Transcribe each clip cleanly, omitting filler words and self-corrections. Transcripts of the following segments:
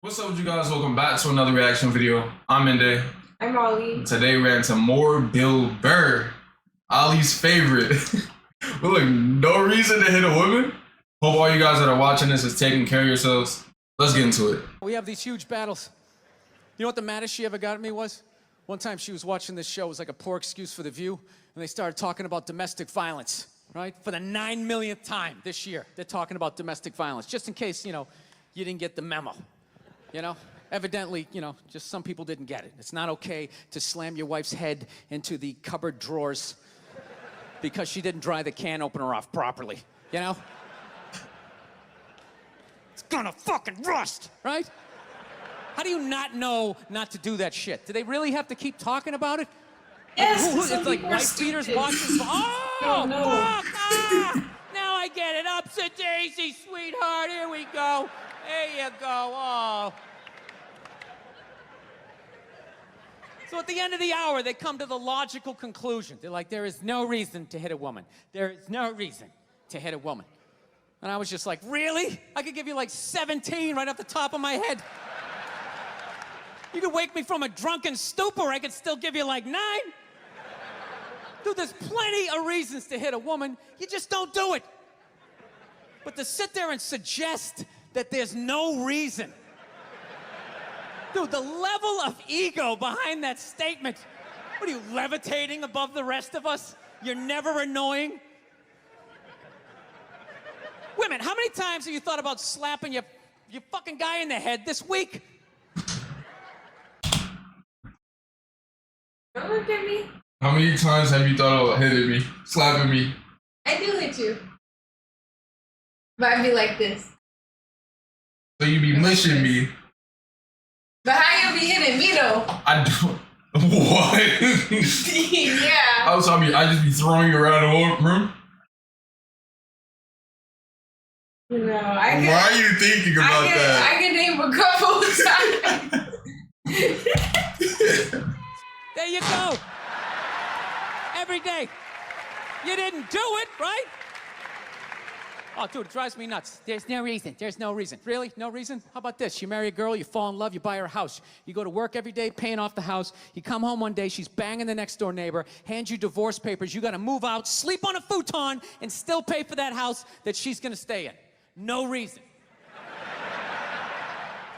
What's up, you guys? Welcome back to another reaction video. I'm Inde. I'm Ollie. Today we're into more Bill Burr, Ollie's favorite. But look, no reason to hit a woman. Hope all you guys that are watching this is taking care of yourselves. Let's get into it. We have these huge battles. You know what the maddest she ever got at me was? One time she was watching this show, it was like a poor excuse for The View, and they started talking about domestic violence, right? For the 9 millionth time this year, they're talking about domestic violence, just in case, you didn't get the memo. Evidently, just some people didn't get it. It's not okay to slam your wife's head into the cupboard drawers because she didn't dry the can opener off properly, It's gonna fucking rust, right? How do you not know not to do that shit? Do they really have to keep talking about it? Yes, it's like wife beaters watching. Oh, no. fuck! Now I get it. Upset daisy, sweetheart. Here we go. There you go. Oh. So at the end of the hour, they come to the logical conclusion. They're like, there is no reason to hit a woman. There is no reason to hit a woman. And I was just like, really? I could give you like 17 right off the top of my head. You could wake me from a drunken stupor, I could still give you like 9. Dude, there's plenty of reasons to hit a woman. You just don't do it. But to sit there and suggest that there's no reason. Dude, the level of ego behind that statement. What are you, levitating above the rest of us? You're never annoying? Women, how many times have you thought about slapping your fucking guy in the head this week? Don't look at me. How many times have you thought about hitting me, slapping me? I do hit you. But I'd be like this. So you be mushing me. But how you be hitting me though? I don't. What? Yeah. I just be throwing you around the room. No, Why are you thinking about that? I can name a couple times. There you go. Every day. You didn't do it, right? Oh, dude, it drives me nuts. There's no reason. There's no reason. Really? No reason? How about this? You marry a girl, you fall in love, you buy her a house. You go to work every day, paying off the house. You come home one day, she's banging the next door neighbor, hands you divorce papers. You got to move out, sleep on a futon, and still pay for that house that she's going to stay in. No reason.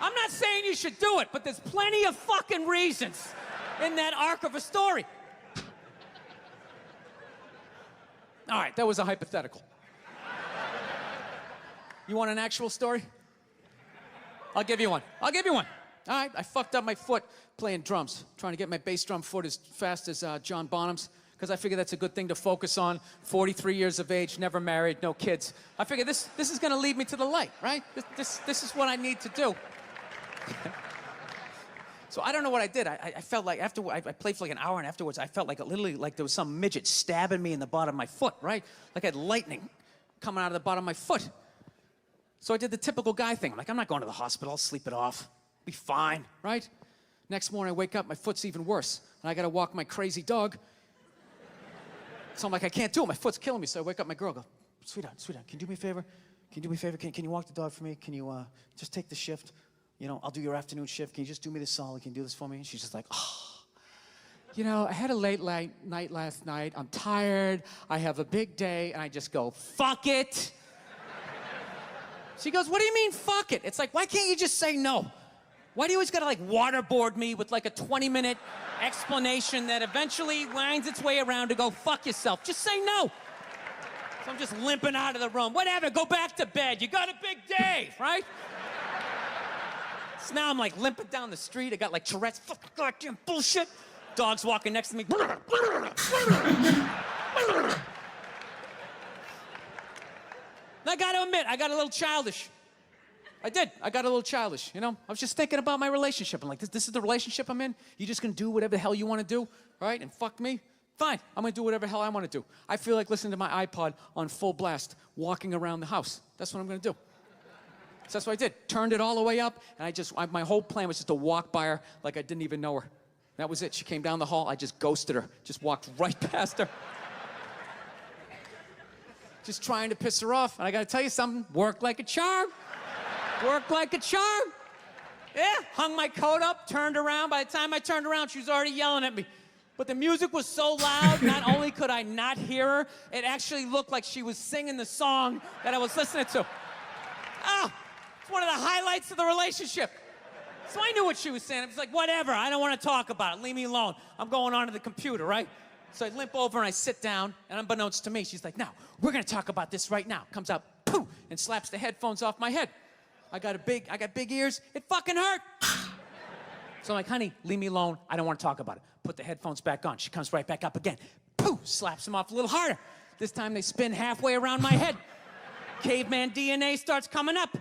I'm not saying you should do it, but there's plenty of fucking reasons in that arc of a story. All right, that was a hypothetical. You want an actual story? I'll give you one. All right, I fucked up my foot playing drums, trying to get my bass drum foot as fast as John Bonham's, because I figure that's a good thing to focus on. 43 years of age, never married, no kids. I figure this is gonna lead me to the light, right? This is what I need to do. So I don't know what I did. I felt like after I played for like an hour, and afterwards I felt like literally like there was some midget stabbing me in the bottom of my foot, right? Like I had lightning coming out of the bottom of my foot. So I did the typical guy thing. I'm like, I'm not going to the hospital. I'll sleep it off. Be fine, right? Next morning I wake up, my foot's even worse, and I got to walk my crazy dog. So I'm like, I can't do it. My foot's killing me. So I wake up my girl, go, sweetheart, can you do me a favor? Can you do me a favor? Can you walk the dog for me? Can you just take the shift? I'll do your afternoon shift. Can you just do me this solid? Can you do this for me? And she's just like, oh. I had a late night last night. I'm tired. I have a big day. And I just go, fuck it. She goes, what do you mean, fuck it? It's like, why can't you just say no? Why do you always gotta like waterboard me with like a 20-minute explanation that eventually winds its way around to go, fuck yourself? Just say no. So I'm just limping out of the room. Whatever, go back to bed. You got a big day, right? So now I'm like limping down the street. I got like Tourette's, fucking goddamn bullshit. Dog's walking next to me. And I gotta admit, I got a little childish. I did. I got a little childish, I was just thinking about my relationship. I'm like, this is the relationship I'm in? You just gonna do whatever the hell you wanna do, right? And fuck me? Fine, I'm gonna do whatever the hell I wanna do. I feel like listening to my iPod on full blast, walking around the house. That's what I'm gonna do. So that's what I did. Turned it all the way up, and my whole plan was just to walk by her like I didn't even know her. That was it. She came down the hall, I just ghosted her. Just walked right past her. Just trying to piss her off. And I gotta tell you something, worked like a charm. Worked like a charm. Yeah. hung my coat up, turned around. By the time I turned around, she was already yelling at me. But the music was so loud, not only could I not hear her, it actually looked like she was singing the song that I was listening to. Ah, it's one of the highlights of the relationship. So I knew what she was saying. I was like, whatever, I don't want to talk about it. Leave me alone. I'm going on to the computer, right? So I limp over and I sit down, and unbeknownst to me, she's like, now, we're going to talk about this right now. Comes out, pooh, and slaps the headphones off my head. I got big ears. It fucking hurt. So I'm like, honey, leave me alone. I don't want to talk about it. Put the headphones back on. She comes right back up again. Pooh, slaps them off a little harder. This time they spin halfway around my head. Caveman DNA starts coming up.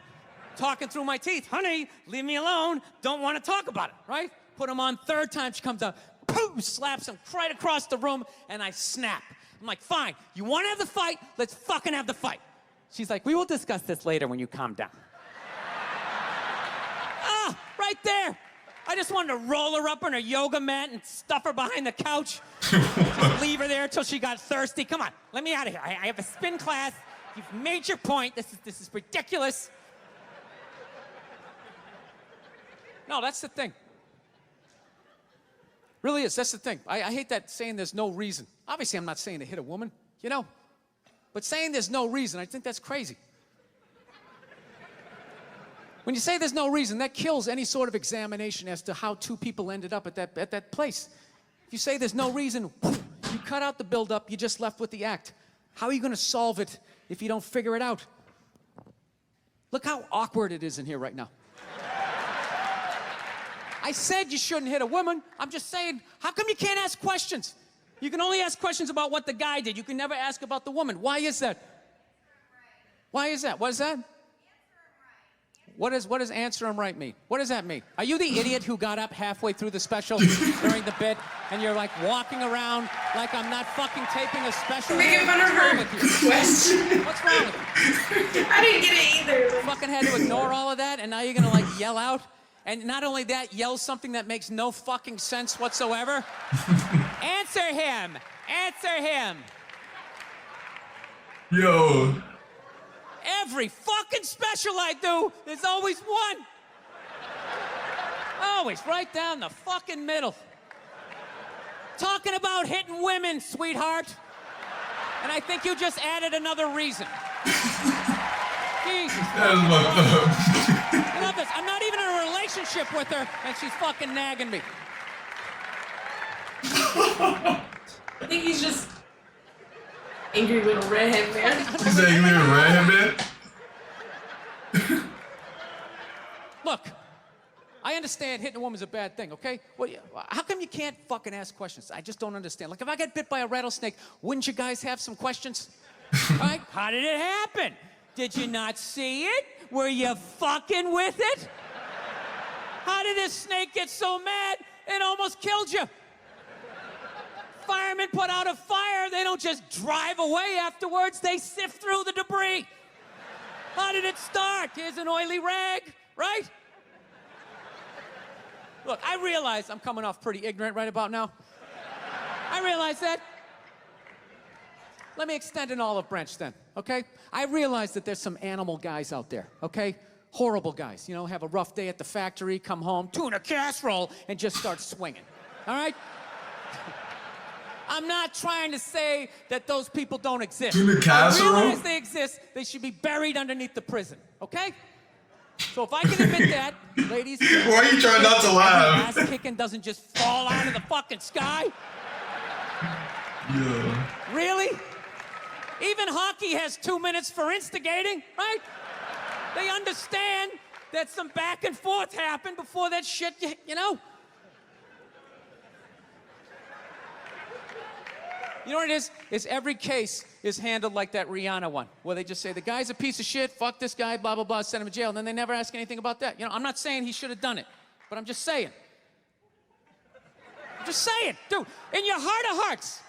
Talking through my teeth. Honey, leave me alone. Don't want to talk about it, right? Put them on. Third time she comes out. Pooh, slaps him right across the room, and I snap. I'm like, fine. You want to have the fight? Let's fucking have the fight. She's like, we will discuss this later when you calm down. Ah, right there. I just wanted to roll her up on her yoga mat and stuff her behind the couch. Just leave her there until she got thirsty. Come on, let me out of here. I have a spin class. You've made your point. This is ridiculous. No, that's the thing. Really is. That's the thing. I hate that saying there's no reason. Obviously, I'm not saying to hit a woman, you know. But saying there's no reason, I think that's crazy. When you say there's no reason, that kills any sort of examination as to how two people ended up at that place. If you say there's no reason, you cut out the build-up, you're just left with the act. How are you going to solve it if you don't figure it out? Look how awkward it is in here right now. I said you shouldn't hit a woman. I'm just saying, how come you can't ask questions? You can only ask questions about what the guy did. You can never ask about the woman. Why is that? Why is that? What is that? What does answer him right mean? What does that mean? Are you the idiot who got up halfway through the special during the bit and you're like walking around like I'm not fucking taping a special? Making fun of her question. What's wrong with you? I didn't get it either. You fucking had to ignore all of that and now you're gonna like yell out? And not only that, yell something that makes no fucking sense whatsoever? Answer him! Answer him! Yo. Every fucking special I do, there's always one. Always, right down the fucking middle. Talking about hitting women, sweetheart. And I think you just added another reason. Jesus. That's fucked up. I love this. I'm not even in a relationship with her, and she's fucking nagging me. I think he's just angry little redhead man. He's an angry little redhead man? Look, I understand hitting a woman's a bad thing, okay? Well, how come you can't fucking ask questions? I just don't understand. Like, if I get bit by a rattlesnake, wouldn't you guys have some questions? All right? How did it happen? Did you not see it? Were you fucking with it? How did this snake get so mad it almost killed you? Firemen put out a fire. They don't just drive away afterwards. They sift through the debris. How did it start? Here's an oily rag, right? Look, I realize I'm coming off pretty ignorant right about now. I realize that. Let me extend an olive branch then, okay? I realize that there's some animal guys out there, okay? Horrible guys, you know, have a rough day at the factory, come home, tuna casserole, and just start swinging, all right? I'm not trying to say that those people don't exist. Tuna casserole? I realize they exist. They should be buried underneath the prison, okay? So if I can admit that, ladies... Why are you trying not to laugh? Ass kicking doesn't just fall out of the fucking sky. Yeah. Really? Even hockey has 2 minutes for instigating, right? They understand that some back and forth happened before that shit, you know? You know what it is? Is every case is handled like that Rihanna one, where they just say, the guy's a piece of shit, fuck this guy, blah, blah, blah, send him to jail, and then they never ask anything about that. You know, I'm not saying he should have done it, but I'm just saying. I'm just saying, dude, in your heart of hearts,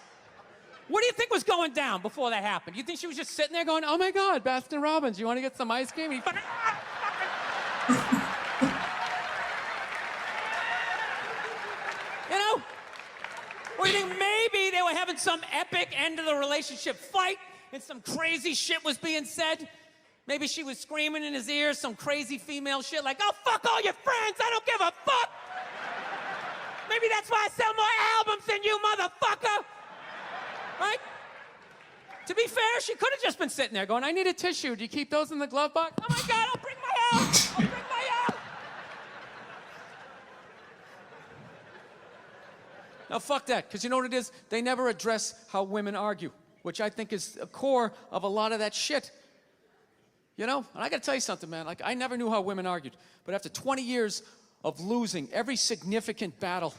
what do you think was going down before that happened? You think she was just sitting there going, oh my God, Baskin Robbins, you want to get some ice cream? And he fucking, you know? Or you think maybe they were having some epic end of the relationship fight and some crazy shit was being said? Maybe she was screaming in his ear some crazy female shit like, "Oh, fuck all your friends, I don't give a fuck." Maybe that's why I sell more albums than you, motherfucker. Right? To be fair, she could have just been sitting there going, "I need a tissue. Do you keep those in the glove box?" "Oh my God, I'll bring my own. I'll bring my own." Now, fuck that, because you know what it is? They never address how women argue, which I think is the core of a lot of that shit. You know? And I gotta tell you something, man. Like, I never knew how women argued, but after 20 years of losing every significant battle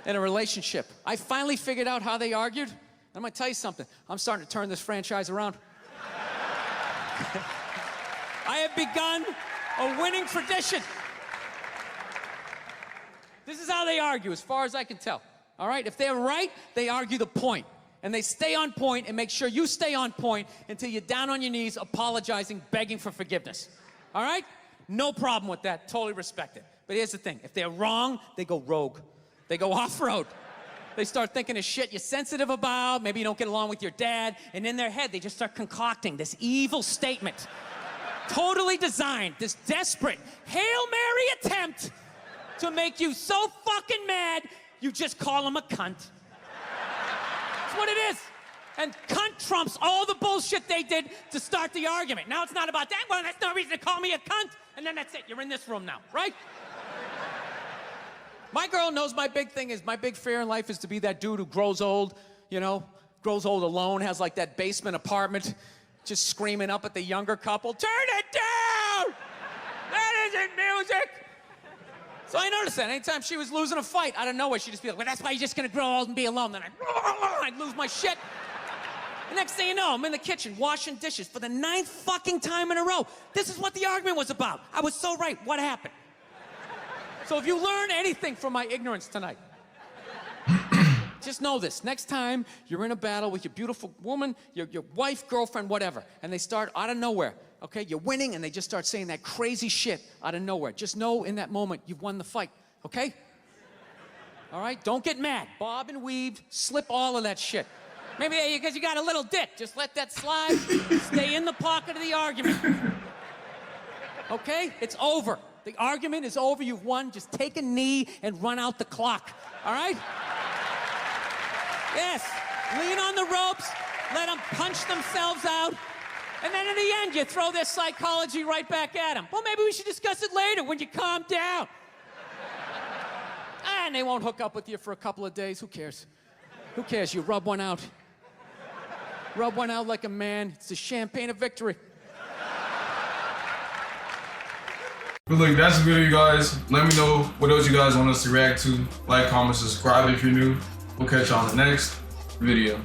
in a relationship, I finally figured out how they argued. I'm gonna tell you something. I'm starting to turn this franchise around. I have begun a winning tradition. This is how they argue, as far as I can tell. All right? If they're right, they argue the point. And they stay on point and make sure you stay on point until you're down on your knees, apologizing, begging for forgiveness. All right? No problem with that. Totally respect it. But here's the thing. If they're wrong, they go rogue. They go off-road. They start thinking of shit you're sensitive about. Maybe you don't get along with your dad. And in their head, they just start concocting this evil statement. Totally designed, this desperate Hail Mary attempt to make you so fucking mad, you just call them a cunt. That's what it is. And cunt trumps all the bullshit they did to start the argument. Now it's not about that. Well, that's no reason to call me a cunt. And then that's it. You're in this room now, right? My girl knows my big thing is, my big fear in life is to be that dude who grows old, you know, grows old alone, has like that basement apartment, just screaming up at the younger couple, "Turn it down! That isn't music!" So I noticed that anytime she was losing a fight, out of nowhere, she'd just be like, "Well, that's why you're just gonna grow old and be alone." Then I'd lose my shit. The next thing you know, I'm in the kitchen washing dishes for the 9th fucking time in a row. This is what the argument was about. I was so right. What happened? So if you learn anything from my ignorance tonight, just know this. Next time you're in a battle with your beautiful woman, your wife, girlfriend, whatever, and they start out of nowhere, okay? You're winning, and they just start saying that crazy shit out of nowhere. Just know in that moment you've won the fight, okay? All right? Don't get mad. Bob and weave, slip all of that shit. Maybe because you got a little dick. Just let that slide. Stay in the pocket of the argument. Okay? It's over. The argument is over. You've won. Just take a knee and run out the clock. All right? Yes. Lean on the ropes. Let them punch themselves out. And then in the end, you throw their psychology right back at them. Well, maybe we should discuss it later when you calm down. And they won't hook up with you for a couple of days. Who cares? Who cares? You rub one out. Rub one out like a man. It's the champagne of victory. But look, that's the video, you guys. Let me know what else you guys want us to react to. Like, comment, subscribe if you're new. We'll catch you on the next video.